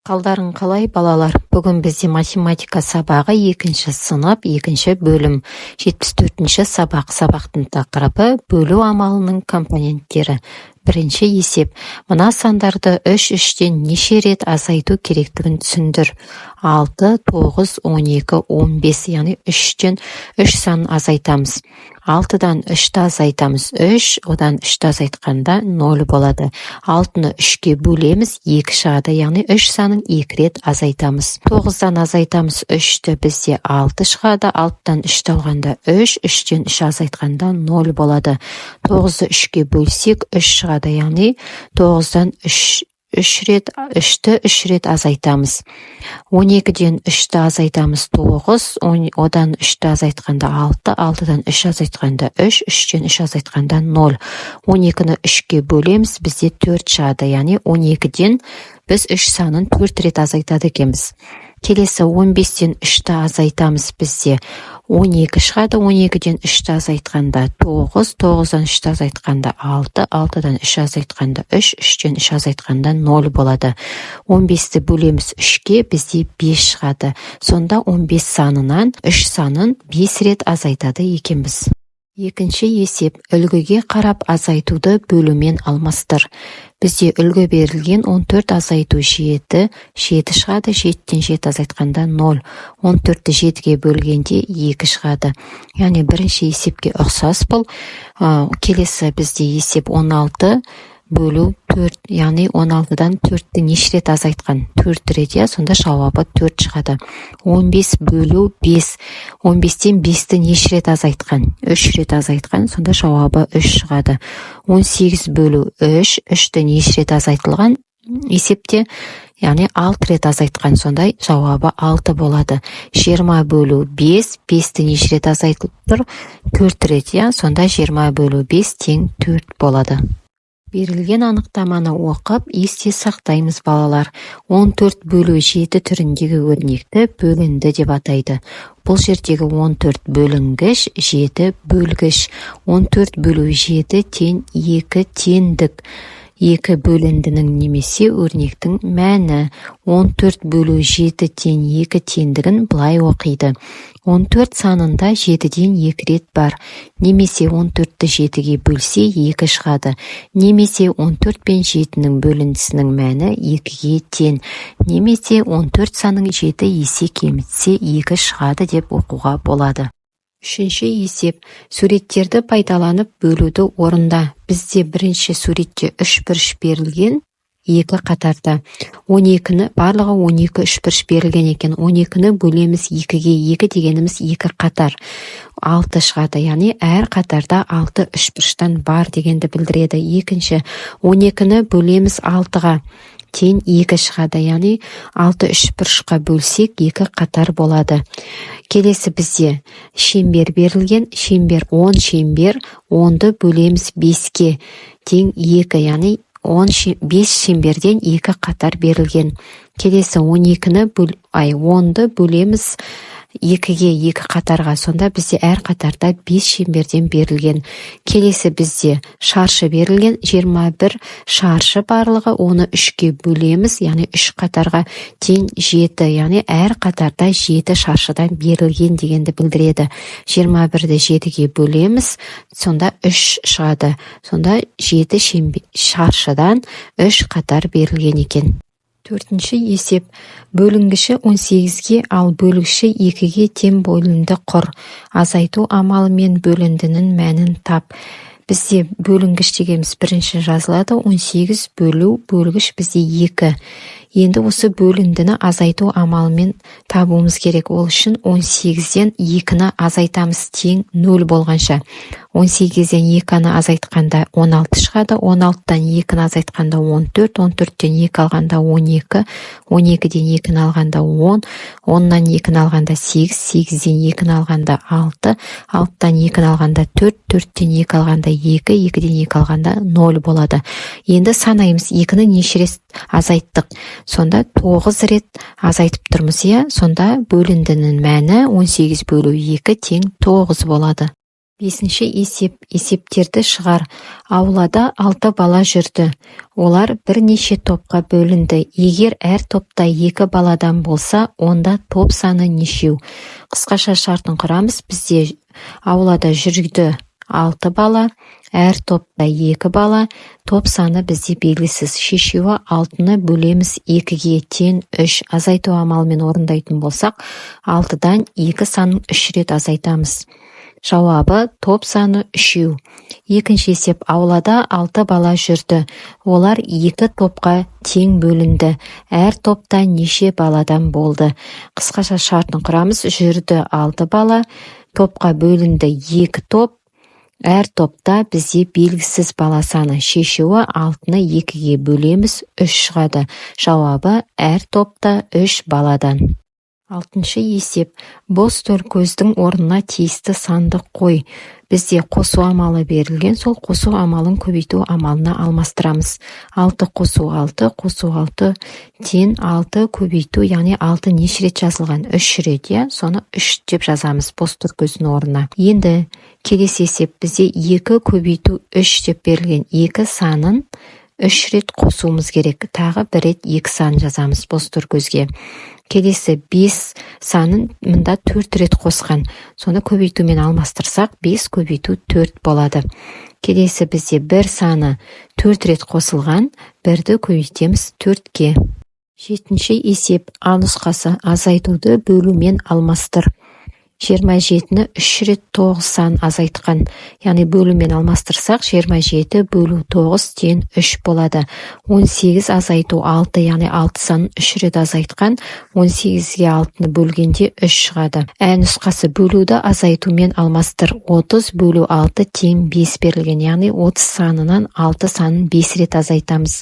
Қалдарың қалай балалар? Бүгін бізде математика сабағы 2-ші сынып, 2-ші бөлім, 74-ші сабақ. Сабақтың тақырыбы бөлу амалының компоненттері. Бірінші есеп. Мына сандарды 3-3-тен неше рет азайту керектігін түсіндір. 6, 9, 12, 15, яғни 3-тен 3 санын азайтамыз. 6-дан 3-ті азайтамыз 3, одан 3-ті азайтқанда 0 болады. 6-ны 3-ке бөлеміз 2 шығады, яғни 3 санын 2 рет азайтамыз. 9-дан азайтамыз 3-ті, бізде 6 шығады, 6-дан 3-ті алғанда 3, 3-тен 3 азайтқанда 0 болады. 9-ды 3-ке бөлсек 3 шығады, яғни 9-дан 3-ті 3 рет азайтамыз. 12-ден 3-ті азайтамыз 9, одан 3-ті азайтқанда 6, 6-дан 3 азайтқанда 3, 3-тен 3 азайтқанда 0. 12-ні 3-ке бөлеміз, бізде 4 шығады, яғни 12-ден біз 3 санын 4 рет азайтады екенбіз. Келесі 15-тен 3-ті азайтамыз, бізде 12 шығады, 12-ден 3-ті азайтқанда 9, 9-дан 3-ті азайтқанда 6, 6-дан 3 азайтқанда 3, 3-тен 3 азайтқанда 0 болады. 15-ті бөлеміз 3-ке, бізде 5 шығады. Сонда 15 санынан 3 санын 5 рет азайтады екенбіз. Екінші есеп. Үлгіге қарап азайтуды бөлумен алмастыр. Бізде үлгі берілген 14 азайту 7 шығады, 7-тен 7 азайтқанда 0. 14-ті 7-ге бөлгенде 2 шығады. Яғни бірінші есепке ұқсас бұл. Келесі бізде есеп 16 бөлу 4, яғни 16-дан 4-ті неше рет азайтқан? 4 рет, сонда жауабы 4 шығады. 15 бөлу 5, 15-тен 5-ті неше рет азайтқан? 3 рет азайтқан, сонда жауабы 3 шығады. 18 бөлу 3, 3-ті неше рет азайтылған? Есепте, яғни 6 рет азайтқан, сонда жауабы 6 болады. 20 бөлу 5, 5-ті неше рет азайтылып тұр? 4 рет, сонда 20 бөлу 5 тең 4 болады. Берілген анықтаманы оқып, есте сақтаймыз балалар. 14 бөлу 7 түріндегі өрнекті бөлінді деп атайды. Бұл жердегі 14 бөлінгіш, 7 бөлгіш. 14 бөлу 7 тең 2 теңдік. 2 бөліндінің немесе өрнектің мәні. 14 бөлу 7 тең 2 теңдігін былай оқиды. 14 санында 7-ден 2 рет бар. Немесе 14-ті 7-ге бөлсе 2 шығады. Немесе 14 пен 7-нің бөліндісінің мәні 2-ге тең. Немесе 14 саның 7 есе кемітсе 2 шығады деп оқуға болады. Үшінші есеп. Суреттерді пайдаланып бөлуді орында. Бізде бірінші суретте 3 бұрыш берілген, 2 қатарда. 12-ні, барлығы 12 3 бұрыш берілген екен. 12-ні бөлеміз 2-ге, 2 дегеніміз 2 қатар. 6 шығады, яғни әр қатарда 6 3 бұрыштан бар дегенді білдіреді. Екінші, 12-ні бөлеміз 6-ға. Тең 2 шығады, яғни 6 3 бұрышқа бөлсек 2 қатар болады. Келесі бізде шеңбер берілген, шеңбер 10 шеңбер, 10-ды бөлеміз 5-ке, тең 2, яғни 5 шеңберден 2 қатар берілген. Келесі 10-ды бөлеміз 2-ге, 2 қатарға, сонда бізде әр қатарда 5 шеңберден берілген. Келесі бізде шаршы берілген, 21 шаршы барлығы, оны 3-ке бөлеміз, яғни 3 қатарға тең 7, яғни әр қатарда 7 шаршыдан берілген дегенді білдіреді. 21-ді 7-ге бөлеміз, сонда 3 шығады. Сонда 7 шаршыдан 3 қатар берілген екен. Төртінші есеп. Бөлінгіші 18-ге, ал бөлгіші 2-ге тең бөлінді құр. Азайту амалымен бөліндінің мәнін тап. Бізде бөлінгіш дегеніміз бірінші жазылады, 18 бөлу, бөлгіш бізде 2. Енді осы бөліндіні азайту амалымен табуымыз керек. Ол үшін 18-ден 2-ні азайтамыз тең 0 болғанша. 18-ден 2-ні азайтқанда 16 шығады, 16-дан 2-ні азайтқанда 14, 14-тен 2 алғанда 12, 12-ден 2-ні алғанда 10, 10-нан 2-ні алғанда 8, 8-ден 2-ні алғанда 6, 6-дан 2-ні алғанда 4, 4-тен 2 алғанда 2, 2-ден 2 алғанда 0 болады. Енді санаймыз, 2-ні неше рет азайттық. Сонда 9 рет азайтып тұрмыз, сонда бөліндінің мәні 18 бөлу 2 тең 9 болады. Бесінші есеп, есептерді шығар. Аулада 6 бала жүрді. Олар бірнеше топқа бөлінді. Егер әр топта 2 баладан болса, онда топ саны нешеу? Қысқаша шартын құрамыз. Бізде аулада жүрді 6 бала, әр топта 2 бала, топ саны бізде белгісіз. Шешуі 6-ны бөлеміз 2-ге тең 3. Азайту амалымен орындайтын болсақ, 6-дан 2 санын 3 рет азайтамыз. Жауабы топ саны 3. Екінші есеп, аулада 6 бала жүрді. Олар 2 топқа тең бөлінді. Әр топта неше баладан болды? Қысқаша шартын құрамыз. Жүрді 6 бала, топқа бөлінді 2 топ. Әр топта бізде белгісіз бала саны. Шешуі 6-ны 2-ге бөлеміз 3 шығады. Жауабы әр топта 3 баладан. Алтыншы есеп, бос төл көздің орнына тиісті санды қой. Бізде қосу амалы берілген, сол қосу амалын көбейту амалына алмастырамыз. 6 қосу 6, қосу 6 тең 6 көбейту, яғни 6 неше рет жазылған? 3 рет, соны 3 деп жазамыз бос төл көздің орнына. Енді келесі есеп, бізде 2 көбейту 3 деп берілген. 2 санын 3 рет қосуымыз керек. Тағы 1 рет 2 санын жазамыз бос төл көзге. Келесі 5 санын мұнда 4 рет қосқан. Соны көбейтумен алмастырсақ, 5 көбейту 4 болады. Келесі бізде 1 саны 4 рет қосылған, 1-ді көбейтеміз 4-ке. Жетінші есеп, А нұсқасы, азайтуды бөлумен алмастыр. 27-ні 3 рет 9 сан азайтқан. Яғни бөлумен алмастырсақ, 27 бөлу 9 тең 3 болады. 18 азайту 6, яғни 6 санын 3 рет азайтқан. 18-ге 6-ны бөлгенде 3 шығады. Ә нұсқасы, бөлуді азайтумен алмастыр. 30 бөлу 6 тең 5 берілген. Яғни 30 санынан 6 санын 5 рет азайтамыз.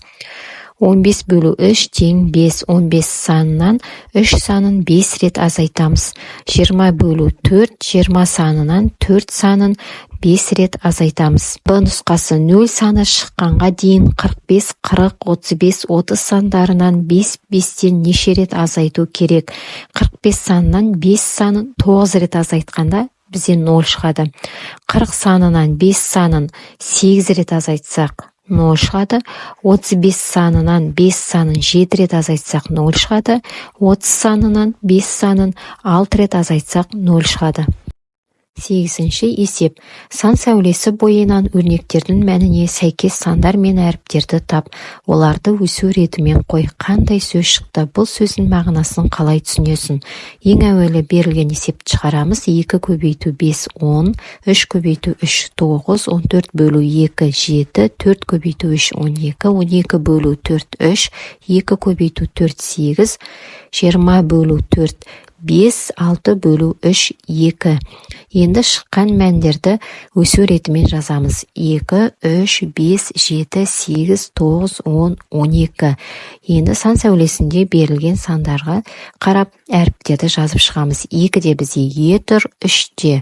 15 бөлу 3 тең 5, 15 санынан 3 санын 5 рет азайтамыз. 20 бөлу 4, 20 санынан 4 санын 5 рет азайтамыз. Б нұсқасы, 0 саны шыққанға дейін 45, 40, 35, 30 сандарынан 5-5-тен неше рет азайту керек? 45 санынан 5 санын 9 рет азайтқанда бізде 0 шығады. 40 санынан 5 санын 8 рет азайтсақ, 0 шығады. 35 санынан 5 санын 7 рет азайтсақ 0 шығады. 30 санынан 5 санын 6 рет азайтсақ 0 шығады. 8-ші есеп. Сан сәулесі бойынан өрнектердің мәніне сәйкес сандар мен әріптерді тап. Оларды өсу ретімен қой. Қандай сөз шықты? Бұл сөздің мағынасын қалай түсінесің? Ең әуелі берілген есепті шығарамыз. 2 көбейту 5 10, 3 көбейту 3 9, 14 бөлу 2 7, 4 көбейту 3 12, 12 бөлу 4 3, 2 көбейту 4 8, 20 бөлу 4 5, 6 бөлу 3 2. Енді шыққан мәндерді өсу ретімен жазамыз. 2, 3, 5, 7, 8, 9, 10, 12. Енді сан сәулесінде берілген сандарға қарап әріптерді жазып шығамыз. 2-де бізде Е тұр, 3-де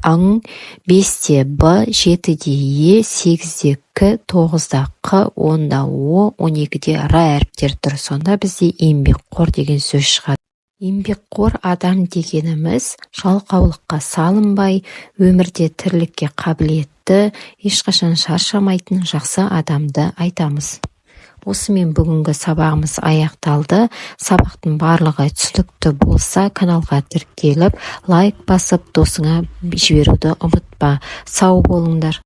ың, 5-де Б, 7-де Е, 8-де К, 9-да Қ, 10-да О, 12-де Р әріптер тұр. Сонда бізде еңбекқор деген сөз шығады. Еңбекқор адам дегеніміз жалқаулыққа салынбай, өмірде тірлікке қабілетті, ешқашан шаршамайтын жақсы адамды айтамыз. Осымен бүгінгі сабағымыз аяқталды. Сабақтың барлығы түсінікті болса, каналға тіркеліп, лайк басып, досыңа жіберуді ұмытпа. Сау болыңдар.